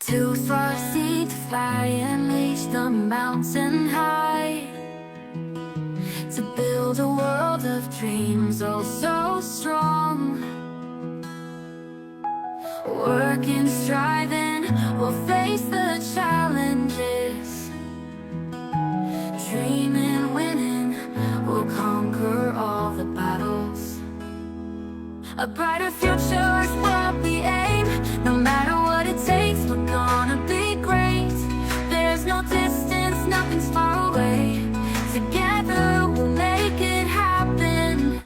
Too far sea to fly and reach the mountain high, to build a world of dreams, oh so strong. Working, striving, we'll face the challenges. Dreaming, winning, we'll conquer all the battles. A brighter future is what we aim. No matter what it takes, we're gonna be great. There's no distance, nothing's far away. Together we'll make it happen.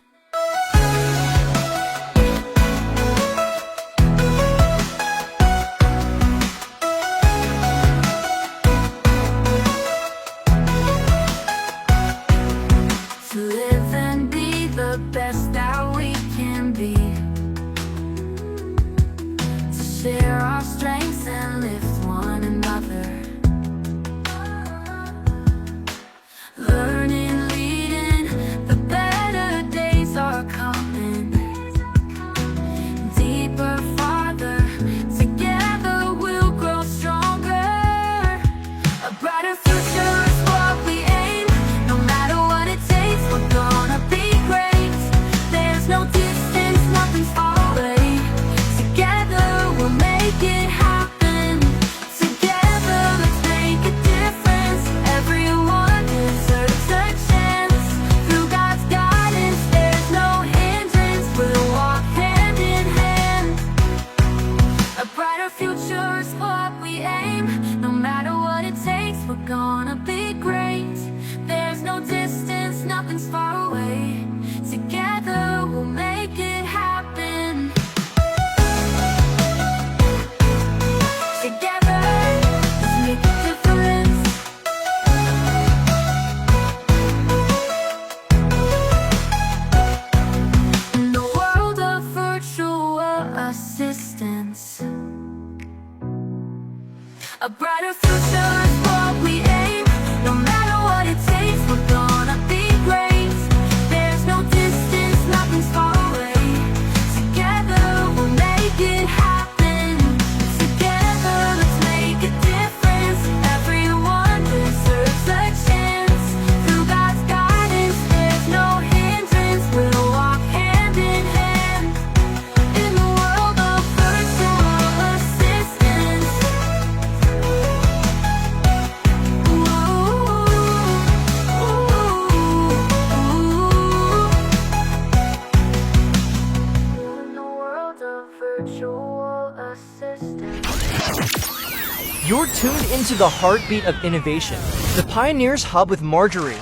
To live and be the best that we can be, to share our strengths and lift one another. Learning, leading, the better days are coming. Deeper, farther, together we'll grow stronger. A brighter future is what we aim. No matter what it takes, we're gonna be great. There's no distance, nothing's far away. Together we'll make it happen. Together let's make a difference. Everyone deserves a chance. Through God's guidance, there's no hindrance. We'll walk hand in hand. A brighter future is what we aim. No matter what it takes, we're gonna be great. There's no distance, nothing's far away. Together we'll make it happen. Together, let's make a difference. In the world of virtual assistance, a brighter future is what we aim. No matter what it takes, we're gonna be great. There's no distance, nothing's far away. Together we'll make it happen. Together let's make a difference. Everyone deserves a chance. Through God's guidance, there's no hindrance. We'll walk hand in hand. In the world of virtual assistance. In the world of virtual assistance. You're tuned into the heartbeat of innovation, the Pioneers Hub with Marjorie.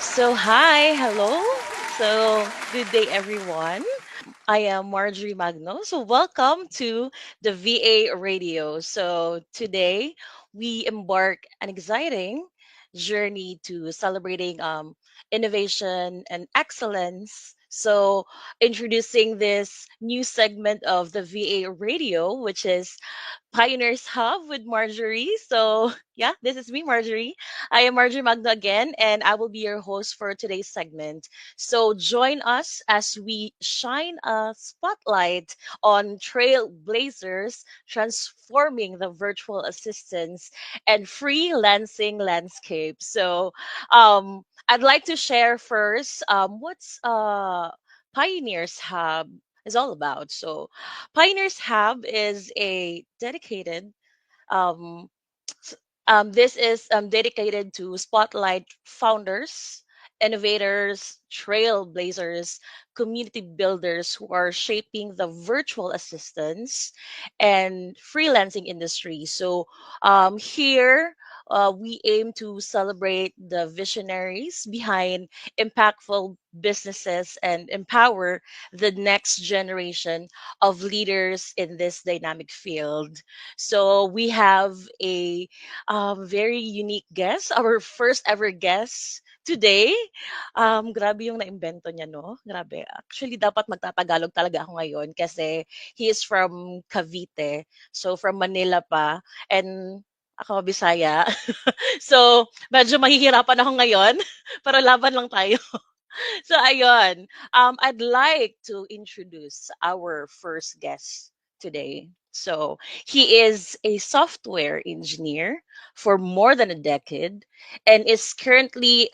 So, hi, hello. So, good day, everyone. I am Marjorie Magno. So, welcome to the VA Radio. So, today we embark an exciting journey to celebrating innovation and excellence. So, introducing this new segment of the VA Radio, which is Pioneers Hub with Marjorie. So, yeah, this is me, Marjorie. I am Marjorie Magno again, and I will be your host for today's segment. So, join us as we shine a spotlight on trailblazers transforming the virtual assistants and freelancing landscape. So, I'd like to share first what's Pioneers Hub is all about. So, Pioneers Hub is a dedicated um, this is dedicated to spotlight founders, innovators, trailblazers, community builders who are shaping the virtual assistance and freelancing industry. So here we aim to celebrate the visionaries behind impactful businesses and empower the next generation of leaders in this dynamic field. So we have a very unique guest, our first ever guest today. Grabe yung naimbento niya, no? Grabe. Actually, dapat magtatagalog talaga ako ngayon kasi he is from Cavite. So, from Manila pa. And ako, Bisaya. So, medyo mahihirapan ako ngayon. Pero laban lang tayo. So, ayun. I'd like to introduce our first guest today. So he is a software engineer for more than a decade and is currently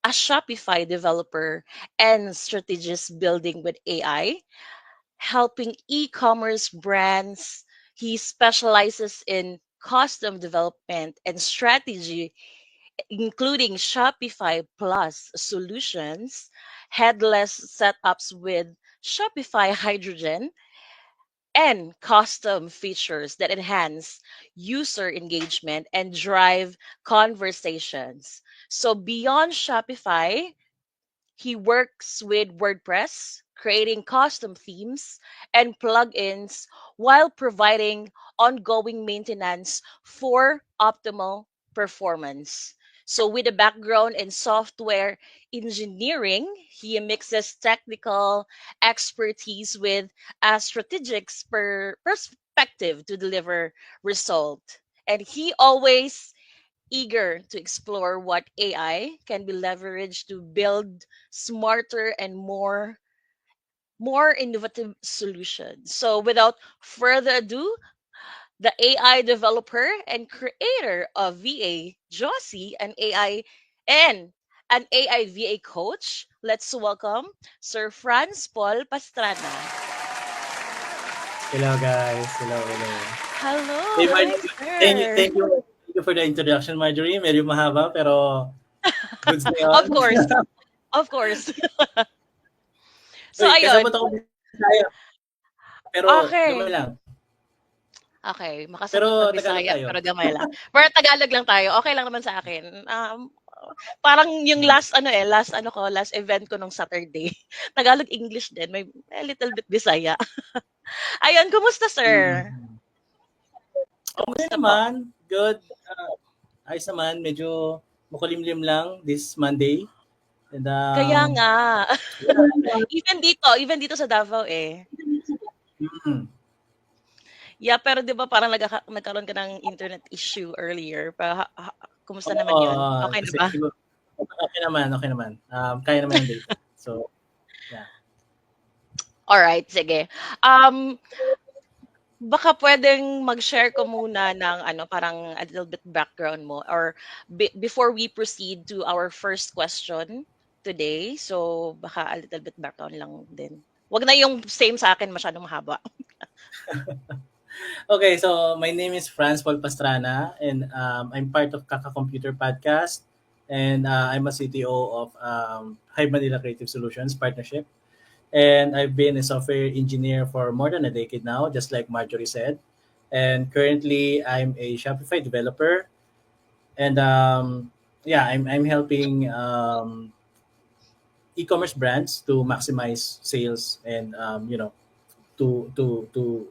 a Shopify developer and strategist building with AI, helping e-commerce brands. He specializes in custom development and strategy, including Shopify Plus solutions, headless setups with Shopify Hydrogen, and custom features that enhance user engagement and drive conversations. So beyond Shopify, he works with WordPress, creating custom themes and plugins while providing ongoing maintenance for optimal performance. So, with a background in software engineering, he mixes technical expertise with a strategic perspective to deliver result. And he always eager to explore what AI can be leveraged to build smarter and more innovative solutions. So without further ado, the AI developer and creator of VA, Josie, and an AI VA coach, let's welcome Sir Franz Paul Pastrana. Hello guys. Hello, hello. Hello, Hey, hi Marjorie. sir. Thank you for the introduction, Marjorie. Medyo mahaba pero goods na Of yun. course, of course. So Uy, ayun, kasabot ako Bisaya, pero gamay okay. lang. Okay, Pero makasabot ng Tagalog Bisaya tayo. pero gamay lang. Pero Tagalog lang tayo, okey lang naman sa akin. Parang yung last event ko nung Saturday, Tagalog English din, may a little bit Bisaya. Ayun, kumusta sir? Mm. Okay Kumusta po? naman. Good. Ayos naman. Medyo makulimlim lang this Monday. And Kaya nga. yeah. Even dito sa Davao, eh. Mm. Yeah, pero 'di ba parang nagkaroon ka ng internet issue earlier, kumusta naman Oo, 'yun? Okey na kasi ba? siguro okay naman, okay naman. Kaya naman ng data. So, yeah. Alright, sige. Um, Baka puwedeng mag-share ko muna ng ano, parang a little bit background mo or before we proceed to our first question today. So, baka a little bit background lang din. Wag na yung same sa akin masyadong mahaba. Okay, so my name is Franz Paul Pastrana, and I'm part of Kaka Computer Podcast, and I'm a CTO of Hive Manila Creative Solutions Partnership. And I've been a software engineer for more than a decade now, just like Marjorie said. And currently, I'm a Shopify developer, and yeah, I'm helping e-commerce brands to maximize sales and to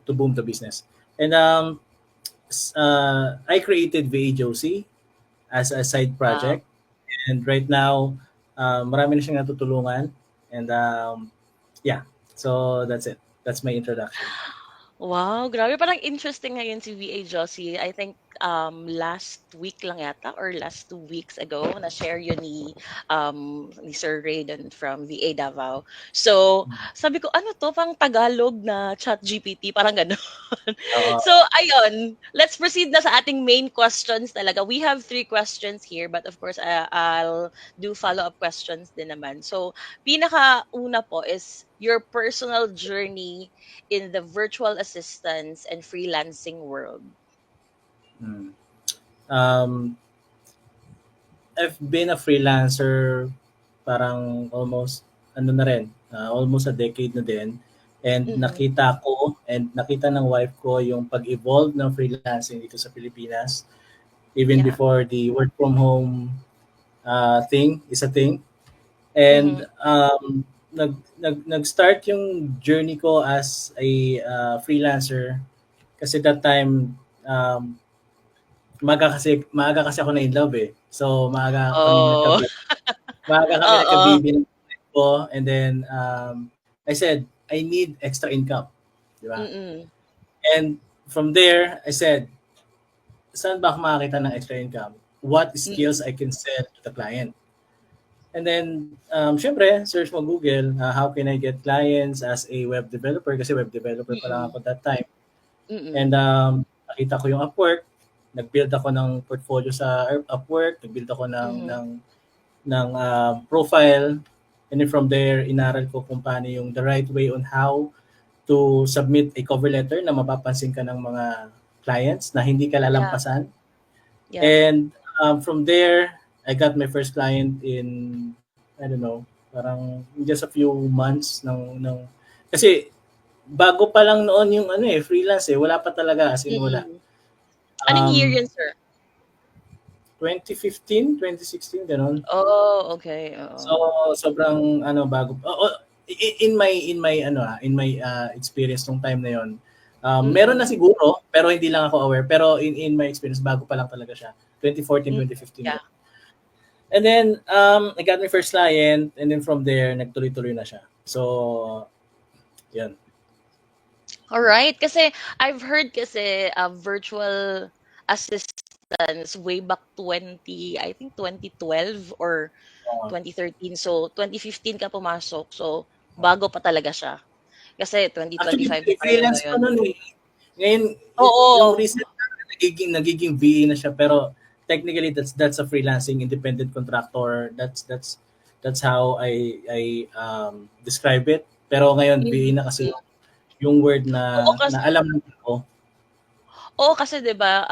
boom the business. And I created VA Josie as a side Wow. project. And right now, marami na siyang natutulungan. And yeah, so that's it. That's my introduction. Wow, grabe parang interesting ngayon si VA Josie. I think last week lang yata or last 2 weeks ago na-share yun ni Sir Raiden from VA Davao. So, sabi ko ano to pang Tagalog na chat GPT parang gano'n. Oo. So, ayun, let's proceed na sa ating main questions talaga. We have 3 questions here but of course I'll do follow-up questions din naman. So, pinakauna po is your personal journey in the virtual assistance and freelancing world. Mm. Um, I've been a freelancer parang almost ano na rin, almost a decade na din. And Mhm. nakita ko and nakita ng wife ko yung pag-evolve ng freelancing dito sa Pilipinas even Yeah. before the work from home thing is a thing. And Mhm. nag-start yung journey ko as a freelancer kasi that time maaga kasi ako na in love eh. So Oh. maaga kami Oo. nagka-baby ng wife ko, and then I said I need extra income, di ba? Mm. And from there I said, saan ba ako makakita ng extra income? What skills Mm. I can sell to the client? And then, syempre, search mo Google, how can I get clients as a web developer? Kasi web developer pa lang Mm. ako that time. Mm. And nakita ko yung Upwork, nag-build ako ng portfolio sa Upwork, nag-build ako Mhm. ng profile, and then from there, inaral ko kung paano yung the right way on how to submit a cover letter na mapapansin ka ng mga clients na hindi ka Yeah. lalampasan. Yeah. And from there, I got my first client in, I don't know, parang in just a few months kasi bago pa lang noon yung freelance wala pa talaga as in wala. Mm. Anong year yun, sir? 2015, 2016 ganun. Oh, okay. So Oo. sobrang bago in my experience nung time na yon. Meron na Mm. siguro pero hindi lang ako aware, pero in my experience bago pa lang talaga siya. 2014, Mm. 2015. Yeah. And then I got my first client, and then from there nagtuloy-tuloy na siya. So yun. All right. Kasi I've heard kasi virtual assistants way back I think 2012 or Uh, 2013. So 2015 ka pumasok. So bago pa talaga siya. Kasi Actually 2025 na tayo freelance pa ngayon. noon eh. Ngayon yung Oo. recent nagiging VA na siya, pero technically that's a freelancing independent contractor. That's how I describe it. Pero ngayon VA Mhm. na kasi yung word Oo na kasi alam ko. Oo, kasi 'di ba,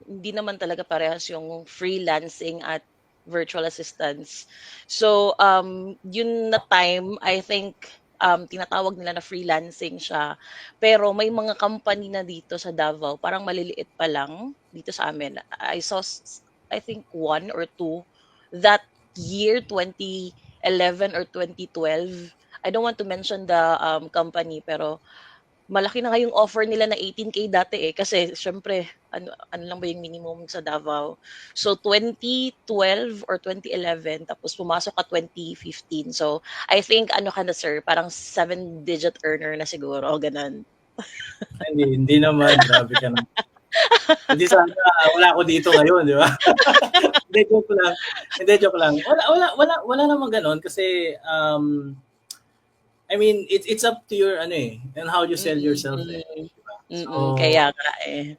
hindi naman talaga parehas yung freelancing at virtual assistants. So, yun na time, I think, tinatawag nila na freelancing siya. Pero may mga company na dito sa Davao, parang maliliit pa lang dito sa amin. I saw, I think, one or two that year, 2011 or 2012. I don't want to mention the company, pero malaki na nga yung offer nila na 18K dati, eh, kasi siyempre ano lang ba yung minimum sa Davao. So 2012 or 2011 tapos pumasok ka 2015. So I think ano ka na, sir, parang 7-digit earner na siguro, gano'n. Hindi naman, grabe ka naman. Hindi sana wala ako dito ngayon, di ba? Hindi, joke lang. Hindi, joke lang. Wala namang gano'n kasi I mean, it's up to your and how you sell yourself Mm, diba? kaya nga, eh.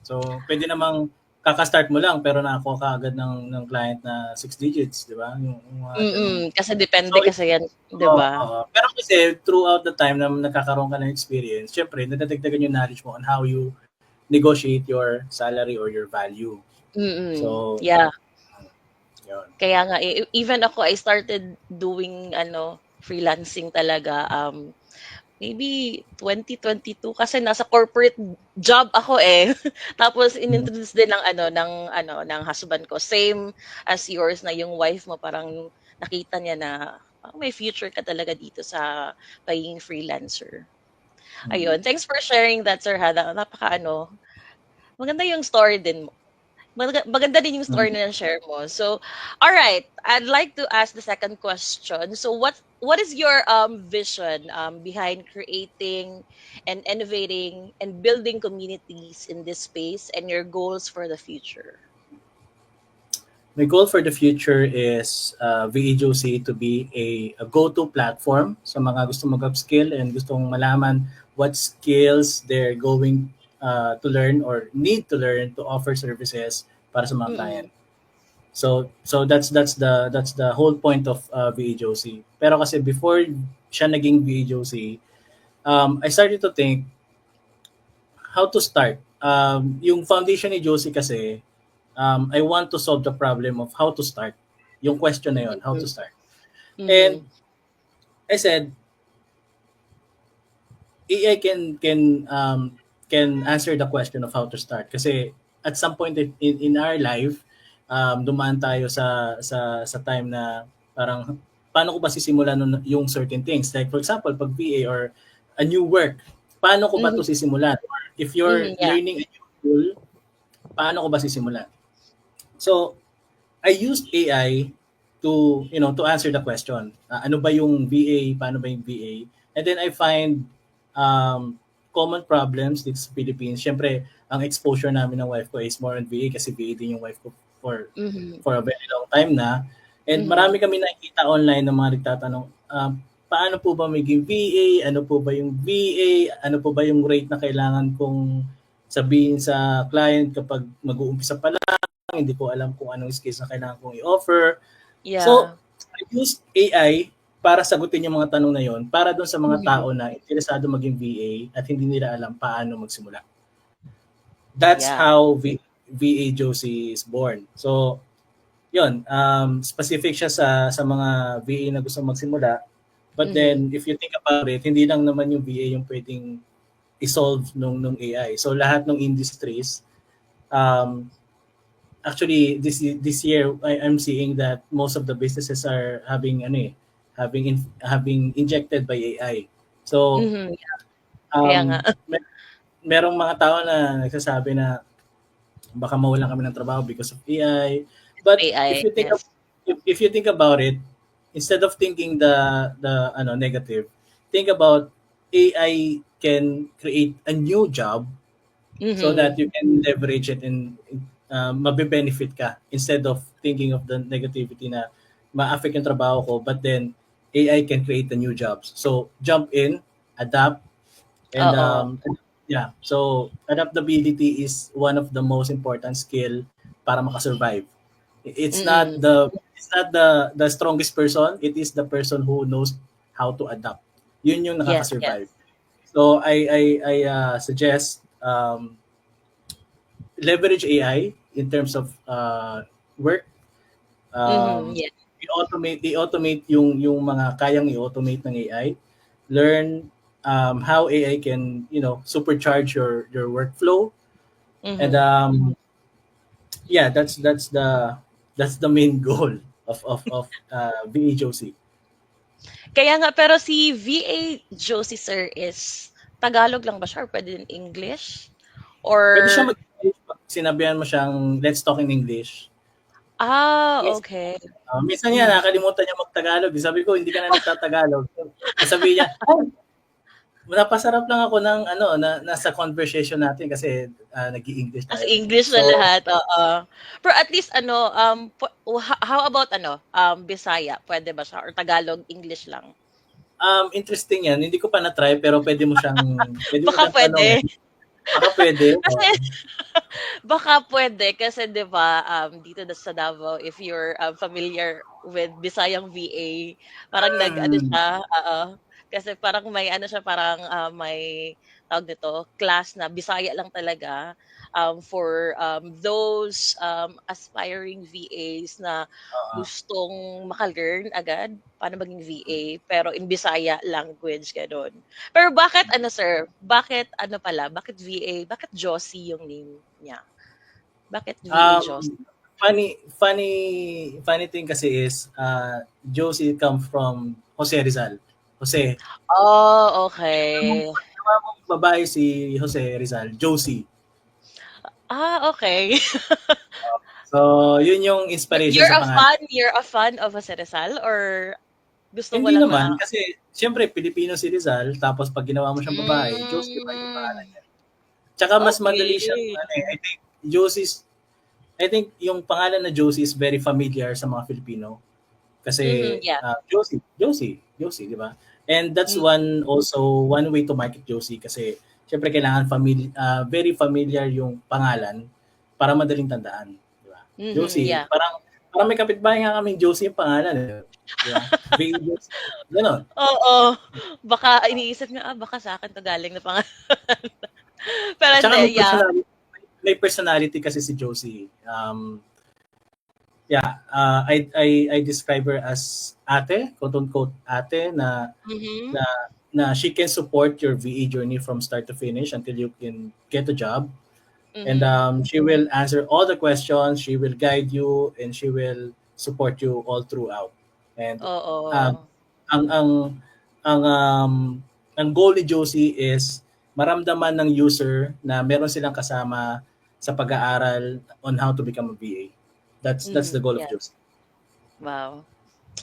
So pwede namang kaka-start mo lang pero nakakuha ka agad ng client na 6 digits, di ba? Yung mga ganung. Kasi So depende kasi yan, 'di ba? pero kasi throughout the time na nagkakaroon ka ng experience, syempre nadadagdagan yung knowledge mo on how you negotiate your salary or your value. So, Yeah. yun. Kaya nga, eh, even ako, I started doing freelancing talaga, maybe 2022 kasi nasa corporate job ako, eh. Tapos inintroduce din ng husband ko. Same as yours na yung wife mo parang nakita niya na may future ka talaga dito sa pagiging freelancer. Mm. Ayun, thanks for sharing that, Sir Hada. Maganda yung story din mo. Maganda din yung story Mm. na share mo. So, all right, I'd like to ask the second question. So, what is your vision behind creating and innovating and building communities in this space and your goals for the future? My goal for the future is VEJOC to be a go-to platform sa mga gusto mag-upskill and gustong malaman what skills they're going to learn or need to learn to offer services para sa mga client. Mm-mm. So that's the whole point of VEJOC. Pero kasi before siya naging VEJOC, I started to think how to start. Yung foundation ni Josie kasi, I want to solve the problem of how to start. Yung question na yun, how to start. And Mm-hmm. I said, AI can answer the question of how to start. Kasi at some point in our life, dumaan tayo sa time na parang paano ko ba sisimulan yung certain things? Like for example, pag VA or a new work, paano ko ba Mm-hmm. to sisimulan? Or if you're Yeah. learning a new tool, paano ko ba sisimulan? So, I used AI to answer the question. Ano ba yung VA? Paano ba yung VA? And then I find common problems dito sa Philippines. Siyempre, ang exposure namin ng wife ko is more on VA kasi VA din yung wife ko Mm-hmm. for a very long time na. And Mm-hmm. marami kami nakikita online ng mga nagtatanong, paano po ba maging VA, ano po ba yung VA, ano po ba yung rate na kailangan kong sabihin sa client kapag mag-uumpisa pa lang, hindi ko alam kung anong skills na kailangan kong i-offer. So, Yeah. I used AI para sagutin yung mga tanong na yon para doon sa mga Mhm. tao na interesado maging VA at hindi nila alam paano magsimula. That's Yeah. how VA Josie is born. So, yun, specific siya sa mga VA na gusto magsimula. But then, if you think about it, hindi lang naman yung VA yung pwedeng i-solve nung AI. So, lahat ng industries, um, actually, this year, I'm seeing that most of the businesses are having, having injected by AI. So, Mhm. Kaya nga. merong mga tao na nagsasabi na baka mawalan kami ng trabaho because of AI. But AI. Yes. if you think about it, instead of thinking the negative, think about AI can create a new job so that you can leverage it and mabe-benefit ka instead of thinking of the negativity na ma-affect yung trabaho ko, but then AI can create the new jobs. So jump in, adapt, and Oo. yeah. So adaptability is one of the most important skill para makasurvive. It's not Mm. the strongest person, it is the person who knows how to adapt. Yun yung Yes, nakakasurvive. yes. So I suggest leverage AI in terms of work. Yes. I-automate yung mga kayang i-automate ng AI. Learn how AI can, supercharge your workflow. And yeah, that's the main goal of VHOC. Kaya nga, pero si VA Josie Sir is Tagalog lang ba siya or pwede din English? Or, Pwede siya mag-English pag sinabihan mo siyang let's talk in English. okay. Minsan niya nakalimutan niya mag-Tagalog. Sabi ko, hindi ka na nagtatagalog. Sabi niya, napasarap lang ako ng nasa conversation natin kasi nag-i-English As tayo. English na So, lahat, oo. Pero at least how about Bisaya? Pwede ba siya? Or Tagalog, English lang? interesting yan. Hindi ko pa na-try pero pwede mo Baka siyang pwede. tanongin. Baka pwede. Kasi, baka pwede. Kasi di ba, dito sa Davao, if you're familiar with Bisayang VA, parang nag-ano Mm, siya, kasi parang may ano siya, parang may tawag nito, class na Bisaya lang talaga for those aspiring VAs na oo. gustong maka-learn agad paano maging VA, pero in Bisaya language, gano'n. Pero bakit ano sir, bakit ano pala, bakit VA, bakit Josie yung name niya? Bakit VA Josie? Um, funny thing kasi is Josie come from Jose Rizal. Jose. Oh, Yung okay. ginawa mong babae si Jose Rizal, Josie. Okay. So, yun yung inspiration sa pangalan. You're a fan of Jose Rizal or gusto mo Hindi lang naman, kasi siyempre Pilipino si Rizal, tapos pag ginawa mo siyang babae, Josie pa yung pangalan Hmm, niya. Tsaka mas madali siyang, okay. Josie's, I think yung pangalan na Josie is very familiar sa mga Filipino. Kasi Yeah. Josie, di ba? And that's Mm, one way to market Josie kasi syempre kailangan very familiar yung pangalan para madaling tandaan, di ba? Josie, yeah. parang may kapitbahay nga kaming Josie yung pangalan, di ba? Baby Josie. Ganon. Oo. Baka iniisip nga, baka sa akin 'to galing na pangalan. Pero At saka hindi, yeah. may personality kasi si Josie. Yeah, I describe her as ate, quote unquote ate na Mhm. na na she can support your VE journey from start to finish until you can get a job. And Mhm. she will answer all the questions, she will guide you, and she will support you all throughout. And um, Oo. ang ang ang ang goal ni Josie is maramdaman ng user na meron silang kasama sa pag-aaral on how to become a VA. That's the goal of Yeah. Josie. Wow.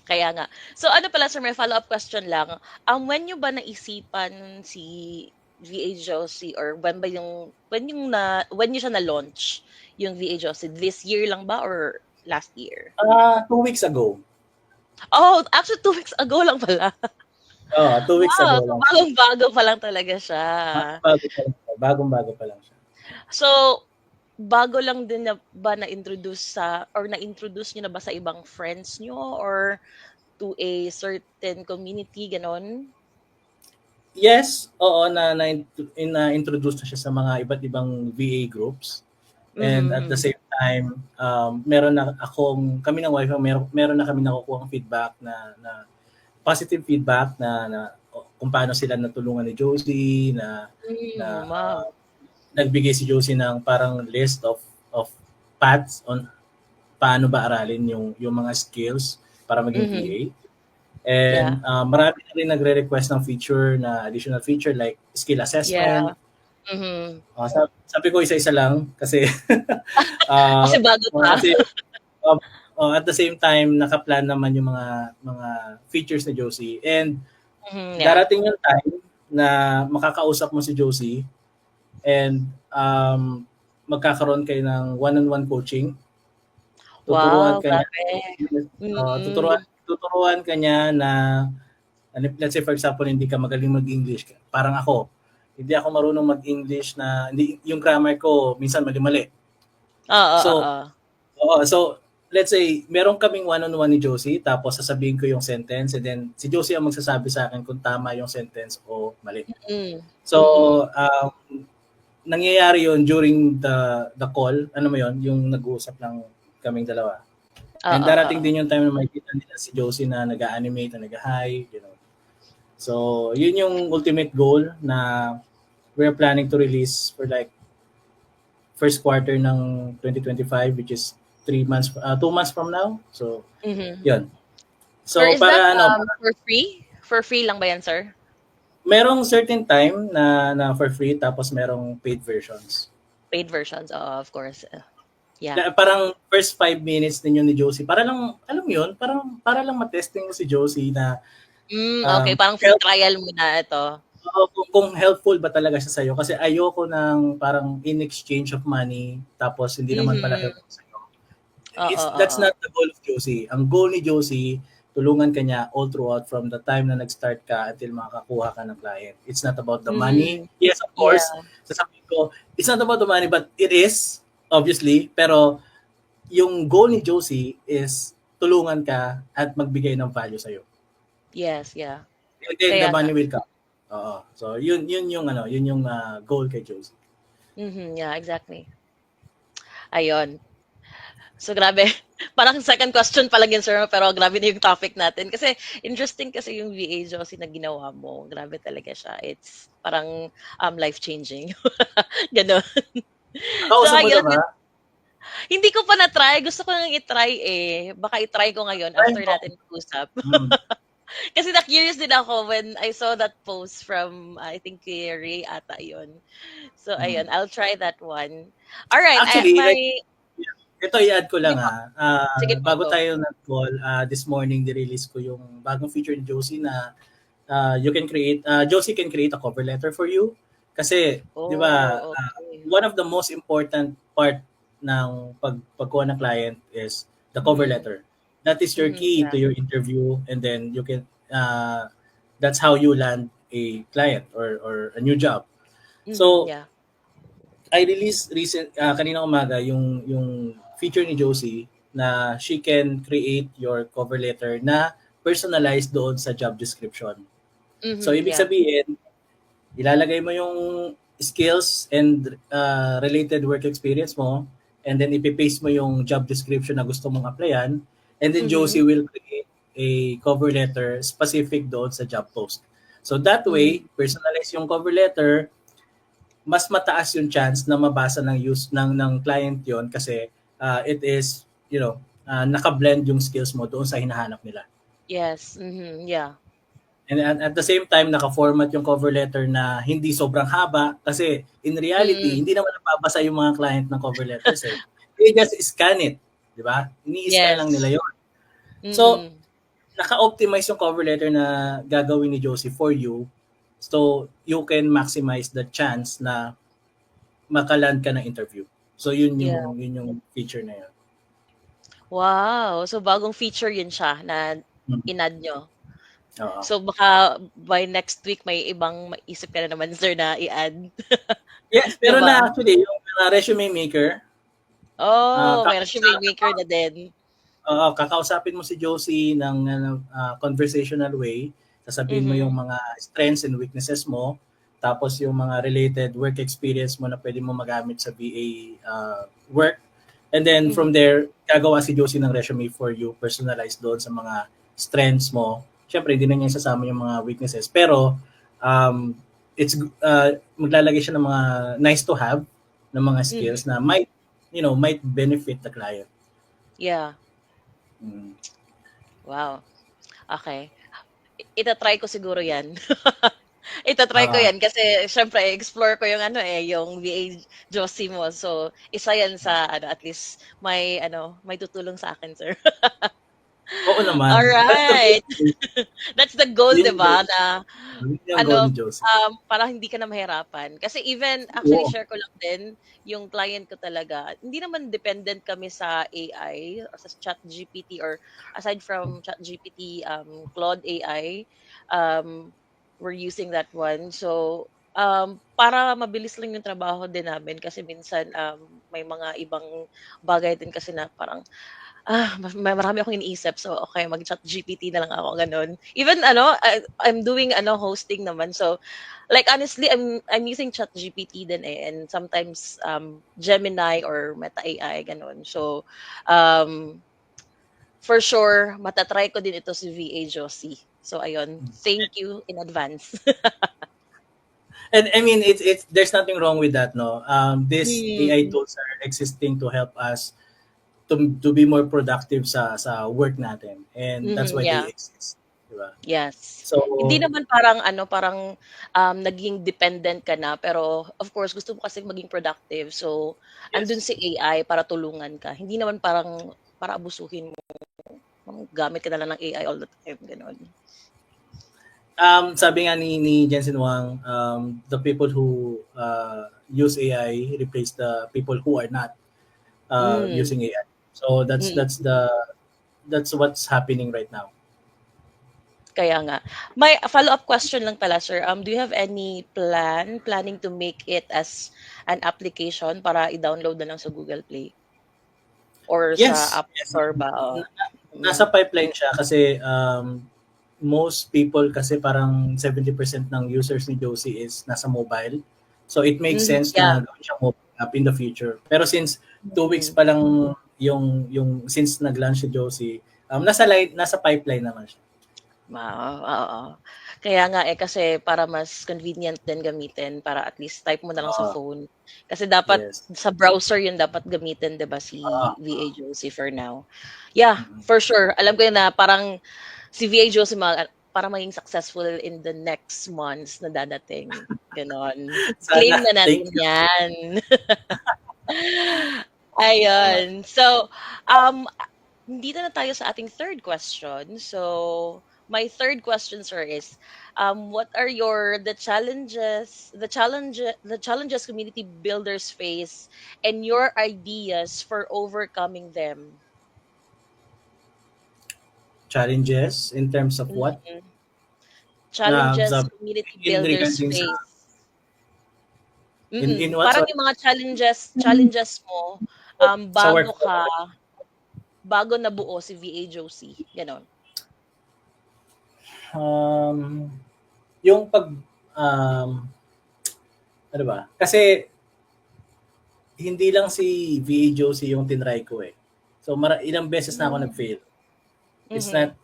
Kaya nga. So ano pala sir, may follow-up question lang. When nyo ba naisipan si VA Josie or when nyo siya na-launch yung VA Josie? This year lang ba or last year? 2 weeks ago. Oh, actually 2 weeks ago lang pala. Oo, 2 weeks Wow, ago so lang. bagong-bago pa lang talaga siya. Bagong-bago pa lang siya. So, bago lang din na ba na-introduce or na-introduce niyo na ba sa ibang friends niyo or to a certain community, gano'n? Yes, oo, na-introduce na siya sa mga iba't ibang VA groups. And at the Mhm, same time, meron na kami ng wife, meron na kami nakukuhang feedback na positive feedback na kung paano sila natulungan ni Josie, na wow. nagbigay si Josie ng parang list of paths on paano ba aralin yung mga skills para maging Mhm, VA. And yeah, marami na rin nagre-request ng additional feature like skill yeah, assessment. mhm. Sabi ko isa-isa lang kasi uh, Kasi bago pa. kasi uh, at the same time naka-plan naman yung mga features ni Josie, and Mhm, yeah. darating yung time na makakausap mo si Josie, and magkakaroon kayo ng one-on-one coaching. Tuturuan Wow, ka niya, grabe. Mm, tuturuan ka niya na, let's say for example, hindi ka magaling mag-English. Parang ako, hindi ako marunong mag-English, na hindi, yung grammar ko minsan mali-mali. oo, So, oo. so let's say meron kaming one-on-one ni Josie, tapos sasabihin ko yung sentence, and then si Josie ang magsasabi sa akin kung tama yung sentence o mali. Mm, So, mm. nangyayari yon during the call, ano mo yon, yung nag-uusap lang kaming dalawa. And Oo, darating oo. din yung time na makikita nila si Josie na nag-animate, na nag-hi, you know. So, yun yung ultimate goal na we're planning to release for like first quarter ng 2025, which is 2 months from now. So, Mhm. yun. Sir, So, is that, para ano, for free? For free lang ba yan, sir? merong certain time na for free, tapos merong paid versions. Paid versions, oo, of course. Yeah. Parang first 5 minutes din yun ni Josie. Para lang, alam mo yun, para lang matesting mo si Josie na Okay, um, parang free help, trial muna ito. kung helpful ba talaga siya sa'yo. Kasi ayoko ng parang in exchange of money, tapos hindi naman pala Mhm. helpful sa'yo. Oo, That's oo. not the goal of Josie. Ang goal ni Josie, tulungan ka niya all throughout from the time na nag-start ka until makakakuha ka ng client. It's not about the money. Mhm. Yes, of course. Yeah. Sasabihin ko, it's not about the money, but it is, obviously. Pero yung goal ni Josie is tulungan ka at magbigay ng value sa'yo. Yes, yeah. And then the Kaya nga. money will come. Oo. So yun yung goal kay Josie. Yeah, exactly. Ayun. So grabe, parang second question pa lang yun, sir, pero grabe na yung topic natin. Kasi interesting kasi yung VA Josie na ginawa mo. Grabe talaga siya. It's parang life-changing. Gano'n. So Nakausap mo siya ayun, ba? hindi ko pa na-try. Gusto ko nang i-try eh. Baka i-try ko ngayon Try after mo. natin mag-usap. Mm. Kasi na-curious din ako when I saw that post from, I think, kay Ray ata yun. So, Mm. ayun, I'll try that one. Alright, Actually, my, like, ito i-add ko sige lang po, sige po, bago go. tayo nag-call, this morning di-release ko yung bagong feature ni Josie na Josie can create a cover letter for you. Kasi, di ba, Oh, okay. one of the most important part ng pagkuha ng client is the cover Mhm, letter. That is your key yeah. to your interview, and then you can, that's how you land a client or a new job. So, Yeah. I released kanina umaga yung feature ni Josie na she can create your cover letter na personalized doon sa job description. So ibig Yeah. sabihin, ilalagay mo yung skills and related work experience mo, and then ipipaste mo yung job description na gusto mong applyan, and then Josie Mhm, will create a cover letter specific doon sa job post. So that way, mhm. personalize yung cover letter, mas mataas yung chance na mabasa ng client yon, kasi it is, naka-blend yung skills mo doon sa hinahanap nila. Yes, yeah. And at the same time, naka-format yung cover letter na hindi sobrang haba, kasi in reality, Mm, hindi naman nababasa yung mga client ng cover letters eh. They just scan it, di ba? Ini-scan lang yes. nila yon. So, Mm, naka-optimize yung cover letter na gagawin ni Josie for you, so you can maximize the chance na makaland ka ng interview. So yeah. yun yung feature na yun. Wow! So, bagong feature yun siya na Mm. in-add nyo. Oo. So baka by next week may ibang maisip ka na naman sir na i-add, Yes, 'di meron ba? na actually yung resume maker. Oh, may resume Kakausap, maker na din. oo, kakausapin mo si Josie ng conversational way. Sasabihin mo yung Mhm, mga strengths and weaknesses mo. Tapos yung mga related work experience mo na pwede mo magamit sa VA work. And then mhm. from there, gagawa si Josie ng resume for you, personalized doon sa mga strengths mo. Siyempre, hindi na niya isasama yung mga weaknesses. Pero, um, maglalagay siya ng mga nice to have ng mga skills Mhm. na might benefit the client. Yeah, Mm. wow, okey. Ita-try ko siguro 'yan. Ita-try ko Ah, 'yan kasi siyempre explore ko yung ano, eh, yung VA Josie mo. So, isa 'yan sa ano, at least may ano, may tutulong sa akin, sir. Oo naman. That's the goal. Alright. That's the goal, Yun 'di yung goal. ba, na Yun yung goal ano, ni Josie. parang hindi ka na mahirapan. Kasi even actually Oo. share ko lang din, yung client ko talaga, hindi naman dependent kami sa AI, sa ChatGPT or aside from ChatGPT, Claude AI, we're using that one. So, para mabilis lang yung trabaho din namin kasi minsan, may mga ibang bagay din kasi na parang marami akong iniisip. So, okey mag-ChatGPT na lang ako, gano'n. Even ano, I'm doing ano, hosting naman. So, like honestly, I'm using ChatGPT din, eh, and sometimes, Gemini or Meta AI, gano'n. So, um, for sure mata-try ko din ito si VA Josie. So ayun, thank you in advance. And I mean, it's there's nothing wrong with that, no. These AI Hmm, tools are existing to help us to be more productive sa work natin, and that's mhm, why they yeah. exist, di ba? Yes. So, Hindi naman parang ano, parang, naging dependent ka na, pero of course gusto mo kasing maging productive. So, andun yes. si AI para tulungan ka. Hindi naman parang para abusuhin mo, gamit ka na lang ng AI all the time, gano'n. Sabi nga ni Jensen Wang, the people who use AI replace the people who are not Hmm, using AI. So mm. that's what's happening right now. Kaya nga. May follow-up question lang pala, sir. Do you have any planning to make it as an application para i-download na lang sa Google Play or sa Yes, App yes. Store ba? Oo. Nasa Mm. pipeline siya kasi most people kasi parang 70% ng users ni Josie is nasa mobile. So it makes Mhm, sense yeah. na gawin siyang mobile app in the future. Pero since 2 weeks Mm. pa lang yung since nag-launch si Josie, nasa pipeline naman siya. Oo. Kaya nga, eh, kasi para mas convenient din gamitin para at least type mo na lang sa Oo, phone. Kasi dapat yes. sa browser 'yun dapat gamitin 'di ba si Oo. VA Josie for now. Yeah, Mm. for sure. Alam ko 'yun na parang si VA Josie para maging successful in the next months na dadating, gano'n. Sana, Claim na thank natin you. 'yan. Salamat. Ayun. So, dito na tayo sa ating third question. So, my third question, sir, is what are the challenges community builders face and your ideas for overcoming them? Challenges in terms of what? Mhm. Na Challenges sa community in builders regarding sa face. in what, Parang sorry? yung mga challenges mo Sa work. bago bago nabuo si VA Josie, gano'n. Um, yung ano ba? Kasi hindi lang si VA Josie yung tinry ko eh. So ilang beses na ako Hmm, nag-fail. It's mhm, not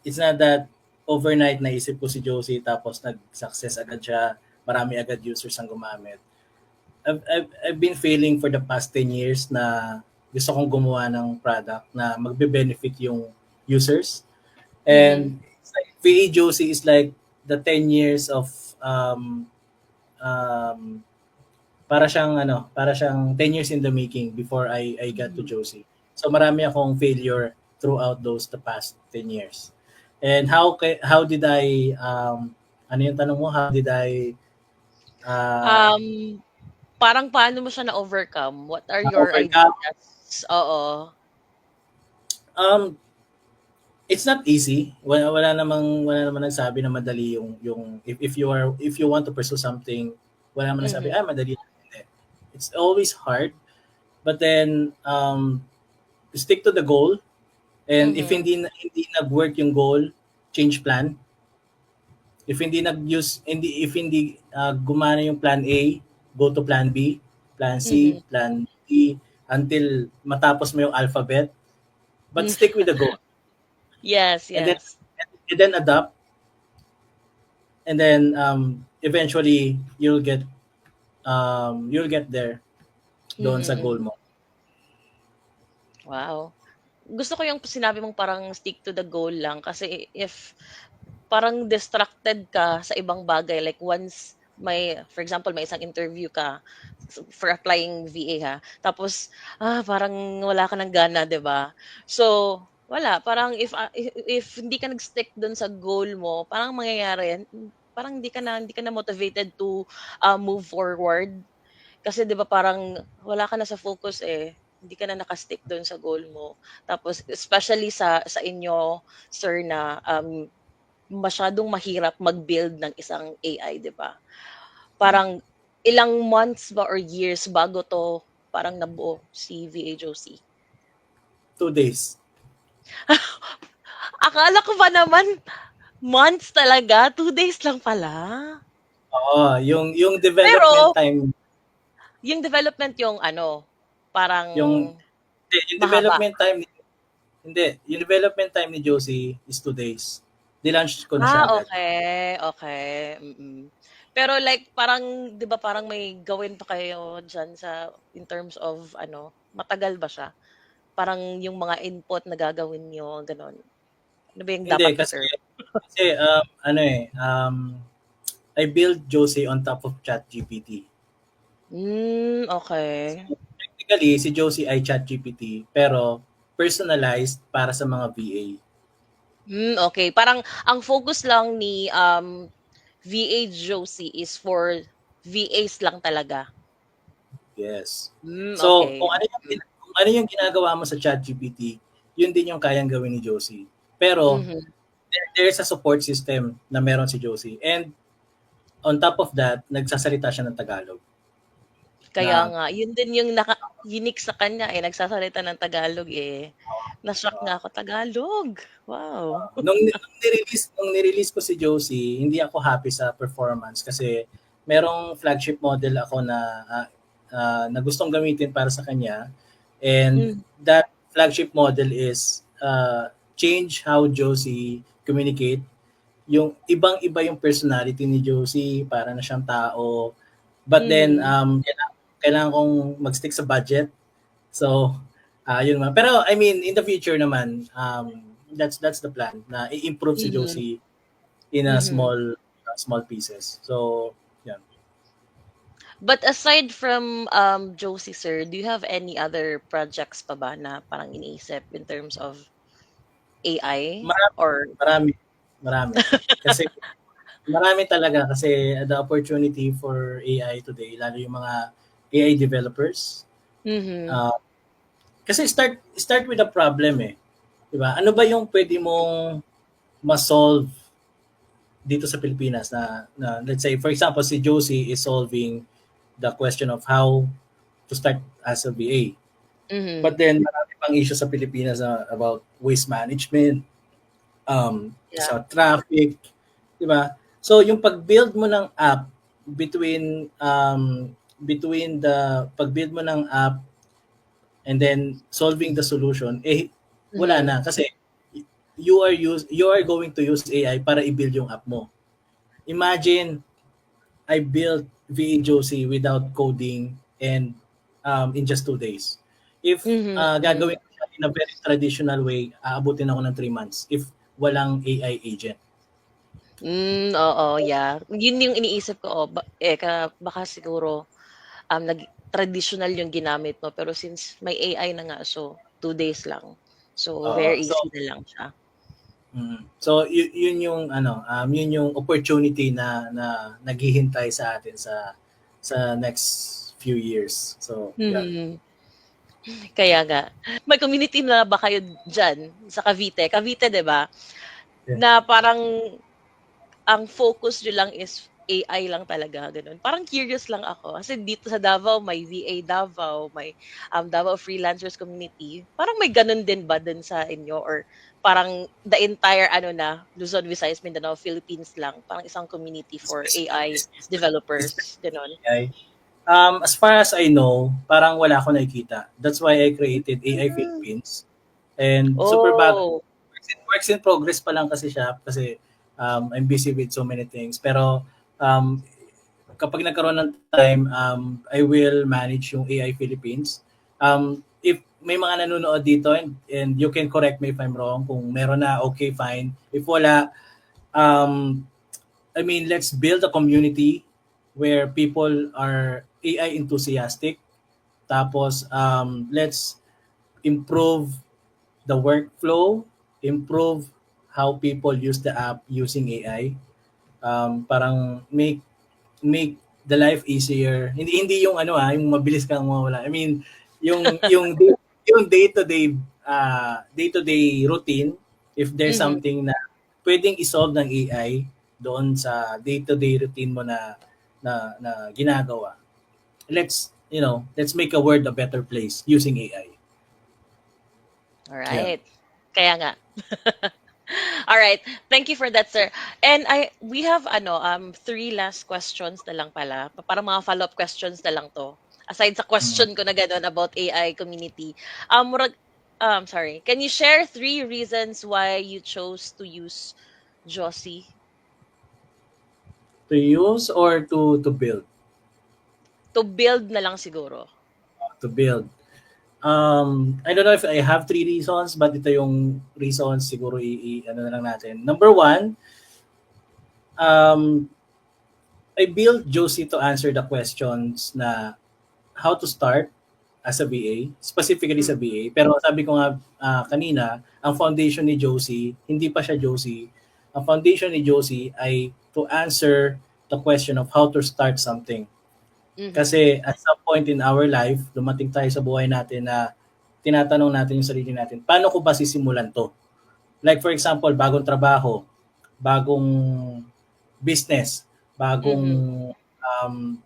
it's not that overnight naisip ko si Josie tapos nag-success agad siya, marami agad users ang gumamit. I've been failing for the past 10 years na gusto kong gumawa ng product na magbe-benefit yung users. mhm, And it's like VA Josie is like the 10 years of um, para siyang 10 years in the making before I got to mhm. Josie. So marami akong failure throughout the past 10 years. And how did I ano yung tanong mo? How did I uh, Um, Parang paano mo siya na-overcome? What are your overcome? ideas? Oo. Um It's not easy. Wala namang nagsabi na madali yung if you want to pursue something, wala namang nagsabi Mhm. madali. Hindi. It's always hard, but then stick to the goal, and if Mhm. hindi nag-work yung goal, change plan. If hindi gumana yung plan A, go to plan B, plan C, Mhm. plan D until matapos mo yung alphabet, but Mm. stick with the goal. Yes, And then yes. adapt, and then eventually you'll get there doon Mhm. sa goal Mhm. mo. Wow. Gusto ko yung sinabi mong parang stick to the goal lang kasi if parang distracted ka sa ibang bagay like once may for example may isang interview ka for applying VA ha tapos parang wala ka ng gana 'di ba? So wala parang if hindi ka nag-stick dun sa goal mo parang mangyayari yan parang hindi ka na motivated to move forward kasi 'di ba parang wala ka na sa focus eh hindi ka na naka-stick dun sa goal mo. Tapos especially sa inyo sir na masyadong mahirap mag-build ng isang AI, 'di ba? Parang ilang months ba or years bago 'to parang nabuo si VA Josie? 2 days. Akala ko ba naman months talaga, 2 days lang pala. Oo, yung development Pero time, yung development yung ano, parang yung hindi, mahaba. yung development time ni Josie is 2 days. Nilaunch ko na siya agad. Okay, okay, Pero like parang 'di ba parang may gawin pa kayo diyan sa in terms of ano, matagal ba siya? Parang yung mga input na gagawin niyo, gano'n? Ano ba yung Hindi dapat kasi i-search? kasi ano I built Josie on top of ChatGPT. So, Okey. technically si Josie ay ChatGPT pero personalized para sa mga VA. Okey. Parang ang focus lang ni, VA Josie is for VAs lang talaga? Yes. So, Okey. kung ano yung ginagawa mo sa ChatGPT, yun din yung kayang gawin ni Josie. Pero Mhm. there's a support system na meron si Josie. And on top of that, nagsasalita siya ng Tagalog. Kaya Na nga, yun din yung unique sa kanya, eh, nagsasalita ng Tagalog, eh. Na-shock nga ako, Tagalog, wow. nung nirelease ko si Josie, hindi ako happy sa performance kasi merong flagship model ako na gustong gamitin para sa kanya, and Hmm, that flagship model is change how Josie communicate. Yung ibang-iba yung personality ni Josie, para na siyang tao. But then mhm, kailangan kong mag-stick sa budget. So, yun man. Pero I mean, in the future naman, that's the plan na i-improve si mhm, Josie in a mhm. small pieces. So, yeah. But aside from, Josie sir, do you have any other projects pa ba na parang iniisip in terms of AI Marami, or marami, marami. Kasi marami talaga kasi the opportunity for AI today, lalo yung mga AI developers. mhm, Uh, Kasi start with a problem eh. 'Di ba? Ano ba yung pwede mong ma-solve dito sa Pilipinas na let's say for example si Josie is solving the question of how to start as a VA. But mhm, then marami pang issue sa Pilipinas about waste management, yeah, sa traffic, 'di ba? So yung pag-build mo ng app between the pag-build mo ng app and then solving the solution, wala mhm, na kasi you are going to use AI para i-build yung app mo. Imagine I built VA Josie without coding and in just 2 days. If mhm, mhm. gagawin ko siya in a very traditional way, aabutin ako ng 3 months if walang AI agent. Oo, yeah. Yun yung iniisip ko, baka siguro, traditional yung ginamit mo pero since may AI na nga so 2 days lang. So Oo. very So, easy na lang siya. yun yung yun yung opportunity na naghihintay sa atin sa next few years. So, yan. Mhm. Kaya nga. May community na ba kayo diyan sa Cavite? Cavite, 'di ba? Yeah. Na parang ang focus niyo lang is AI lang talaga, gano'n. Parang curious lang ako kasi dito sa Davao may VA Davao, may, Davao Freelancers Community. Parang may gano'n din ba dun sa inyo or parang the entire ano na, Luzon, Visayas, Mindanao, Philippines lang, parang isang community for AI developers, gano'n? AI. As far as I know, parang wala akong nakikita. That's why I created AI Hmm. Philippines. And super bago. Oh. Works in progress pa lang kasi siya kasi I'm busy with so many things. Pero um, kapag nagkaroon ng time, I will manage yung AI Philippines. If may mga nanonood dito and you can correct me if I'm wrong, kung meron na, okay, fine. If wala, um, I mean, let's build a community where people are AI enthusiastic. Tapos, let's improve the workflow, improve how people use the app using AI. Parang make the life easier. Hindi yung ano yung mabilis kang mawala. I mean, yung day-to-day routine, if there's Mhm. something na pwedeng i-solve ng AI doon sa day-to-day routine mo na ginagawa. Let's make a world a better place using AI. Yeah. Alright. Kaya nga. Alright. Thank you for that, sir. And we have three last questions na lang pala. Parang mga follow-up questions na lang to. Aside sa Mm. question ko na gano'n about AI community. Sorry. Can you share three reasons why you chose to use Josie? To use or to build? To build na lang siguro. To build. I don't know if I have three reasons, but ito yung reasons siguro ano na lang natin. Number one, I built Josie to answer the questions na how to start as a VA, specifically sa Mm. VA. Pero sabi ko nga kanina, ang foundation ni Josie, hindi pa siya Josie. Ang foundation ni Josie ay to answer the question of how to start something. Mhm. Kasi at some point in our life, dumating tayo sa buhay natin na tinatanong natin yung sarili natin, paano ko ba sisimulan to? Like for example, bagong trabaho, bagong business, Mhm. um,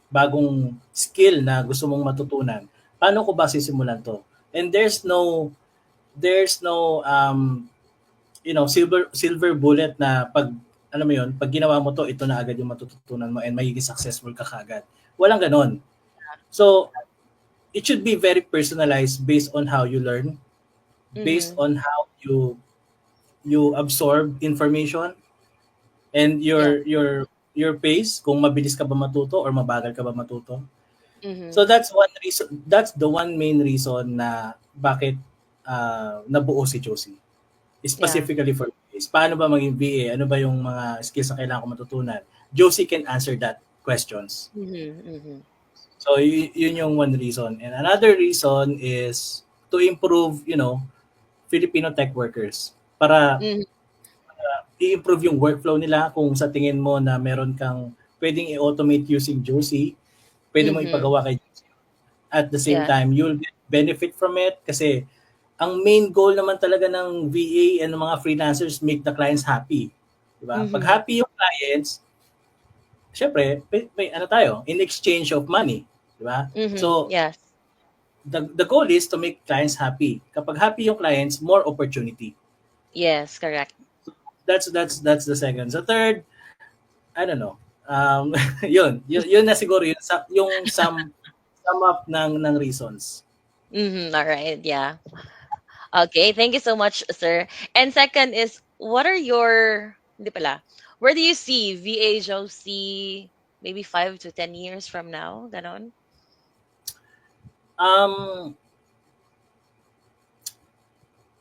bagong skill na gusto mong matutunan. Paano ko ba sisimulan to? And there's no silver bullet na pag alam mo yun, pag ginawa mo to, ito na agad yung matututunan mo and magiging successful ka kaagad. Walang ganon. So, it should be very personalized based on how you learn, based Mhm. on how you absorb information and Yeah. your pace, kung mabilis ka ba matuto or mabagal ka ba matuto. Mhm. So that's one reason, that's the one main reason na bakit nabuo si Josie. Yeah. Specifically for VAs. Paano ba maging VA? Ano ba yung mga skills na kailangan ko matutunan? Josie can answer that questions. Mhm. Mhm. So yun yung one reason. And another reason is to improve, Filipino tech workers para Mhm. i-improve yung workflow nila kung sa tingin mo na meron kang pwedeng i-automate using Josie, pwede mo Mhm. ipagawa kay Josie. At the same Yeah. time, you'll get benefit from it kasi ang main goal naman talaga ng VA and ng mga freelancers, make the clients happy. Diba? Pag Mhm. happy yung clients, syempre, may ano tayo, in exchange of money. Diba? Mhm. So, Yes. the goal is to make clients happy. Kapag happy yung clients, more opportunity. Yes, correct. That's the second. So third, I don't know. Yun na siguro yung sum up ng reasons. Mhm. All right. Yeah. Okay. Thank you so much, sir. And second is, what are your, hindi pala, where do you see VA Josie maybe 5 to 10 years from now? Ganon? Um,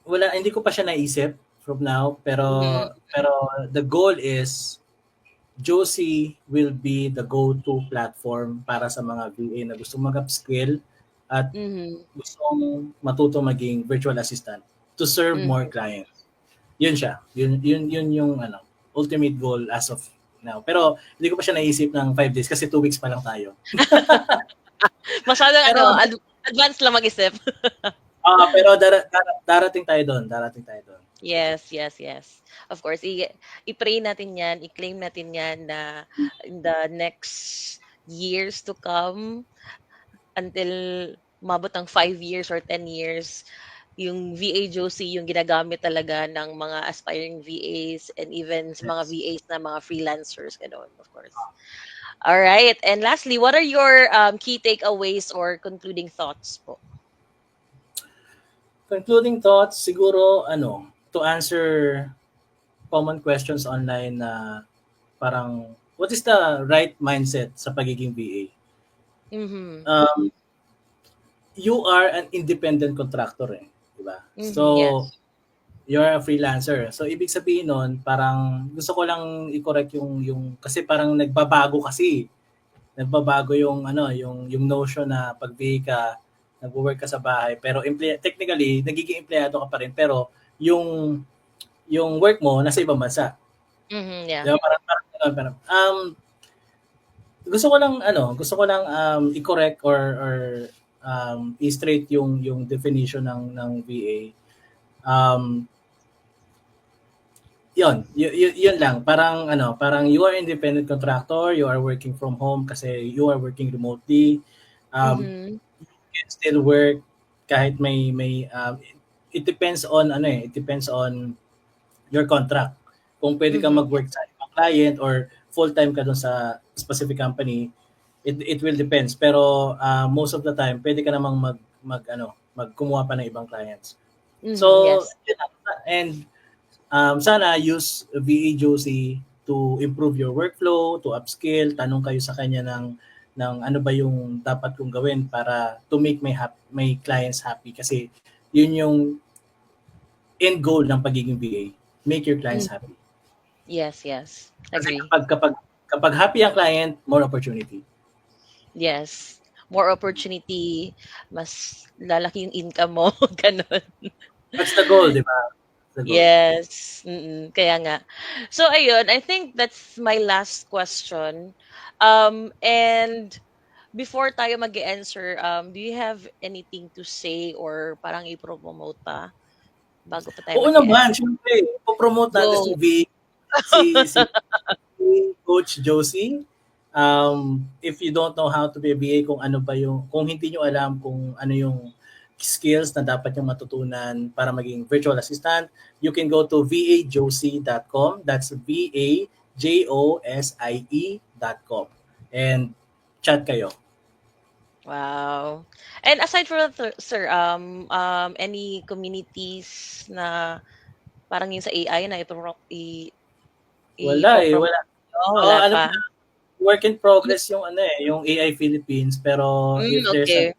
hindi ko pa siya naisip from now, pero Mhm. pero the goal is Josie will be the go-to platform para sa mga VA na gustong mag-upskill at Mhm. gustong matuto maging virtual assistant to serve more Mhm. clients. Yun siya. Yun yung ultimate goal as of now. Pero hindi ko pa siya naisip ng 5 days kasi 2 weeks pa lang tayo. Masyadong Pero Advance lang mag-isip. Pero darating tayo doon, darating tayo doon. Yes, yes, yes. Of course, i-pray natin yan, i-claim natin yan na in the next years to come, until mabot ng 5 years or 10 years, yung VA Josie yung ginagamit talaga ng mga aspiring VAs and even sa mga Yes. VAs na mga freelancers, gano'n, of course. All right. And lastly, what are your key takeaways or concluding thoughts po? Concluding thoughts, siguro, to answer common questions online na parang, what is the right mindset sa pagiging VA? Mm-hmm. Um, you are an independent contractor eh, di ba? Mm-hmm. So, Yes. you're a freelancer. So, ibig sabihin nun, parang gusto ko lang i-correct yung kasi parang nagbabago kasi. Nagbabago yung notion na pag VA ka, nagwo-work ka sa bahay, pero technically, nagiging empleyado ka pa rin, pero yung work mo nasa ibang bansa. Mm-hmm. Di Yeah. ba? Parang, gusto ko lang i-correct or i-straight yung definition ng VA. Um, yun lang. Parang you are independent contractor, you are working from home kasi you are working remotely. Mm-hmm. You can still work kahit it depends on it depends on your contract. Kung pwede kang Mm-hmm. mag-work sa ibang client or full-time ka dun sa specific company, it will depends. Pero most of the time, pwede ka namang magkumuha pa ng ibang clients. Mm-hmm. So, Yes. yun lang. And sana use VA Josie to improve your workflow, to upskill, tanong kayo sa kanya ng ano ba yung dapat kong gawin para to make my clients happy kasi yun yung end goal ng pagiging VA. Make your clients Mm. happy. Yes, yes. Kasi Agree. kapag happy ang client, more opportunity. Yes. More opportunity, mas lalaki yung income mo, ganun. That's the goal, di ba? That's the goal. Yes. Kaya nga. So, ayun, I think that's my last question. And before tayo mag-answer, do you have anything to say or parang i-promote pa bago pa tayo Oo mag-answer? naman, syempre. Ipopromote natin si Go. VA, si Coach Josie. If you don't know how to be a VA, kung hindi nyo alam kung ano yung skills na dapat yung matutunan para maging virtual assistant, you can go to vajosie.com. That's vajosie.com. And chat kayo. Wow. And aside from that, sir, any communities na parang yung sa AI na Wala eh, ipopromote wala. nyo? Oo, Wala pa? work in progress yung AI Philippines, pero Okay.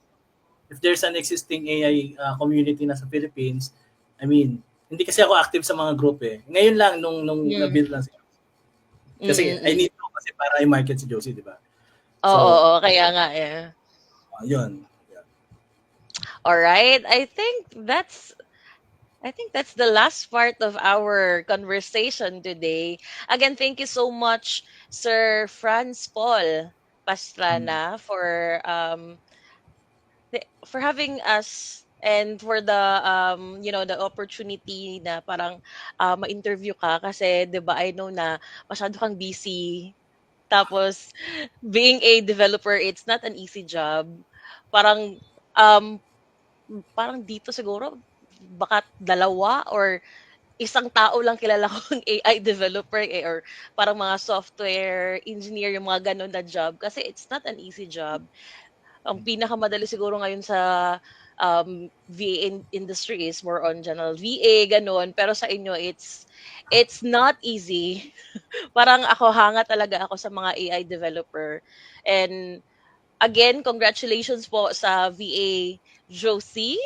if there's an existing AI community na sa Philippines, I mean, hindi kasi ako active sa mga group eh. Ngayon lang nung Mm. na-build lang si kasi I Mm. need to kasi para i-market si Josie, di ba? Oo, So, oo, kaya nga eh. yun. All right. I think that's the last part of our conversation today. Again, thank you so much, Sir Franz Paul Mm. Pastrana, for having us and for the the opportunity na parang ma-interview ka kasi 'di ba I know na masyado kang busy, tapos being a developer, it's not an easy job. Parang um parang dito siguro baka dalawa or isang tao lang kilala kong AI developer or parang mga software engineer, yung mga ganun na job, kasi it's not an easy job. Ang pinakamadali siguro ngayon sa VA industry is more on general VA, ganun. Pero sa inyo, it's not easy. Parang ako, hanga talaga ako sa mga AI developer. And again, congratulations po sa VA Josie.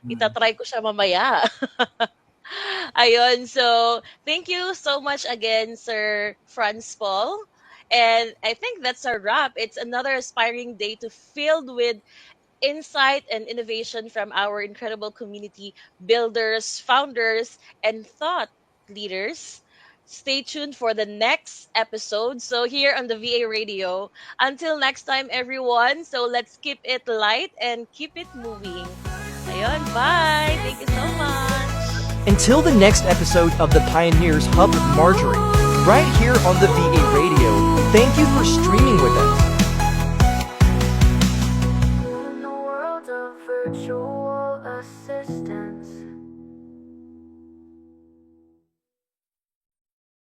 Mm. Itatry ko siya mamaya. Ayun, so thank you so much again, Sir Franz Paul. And I think that's a wrap. It's another aspiring day to filled with insight and innovation from our incredible community builders, founders, and thought leaders. stay tuned for the next episode. So here on the VA Radio. Until next time, everyone. So let's keep it light and keep it moving. Ayun, bye. Thank you so much. Until the next episode of the Pioneers Hub with Marjorie, right here on the VA Radio. Thank you for streaming with us. In the world of virtual assistants.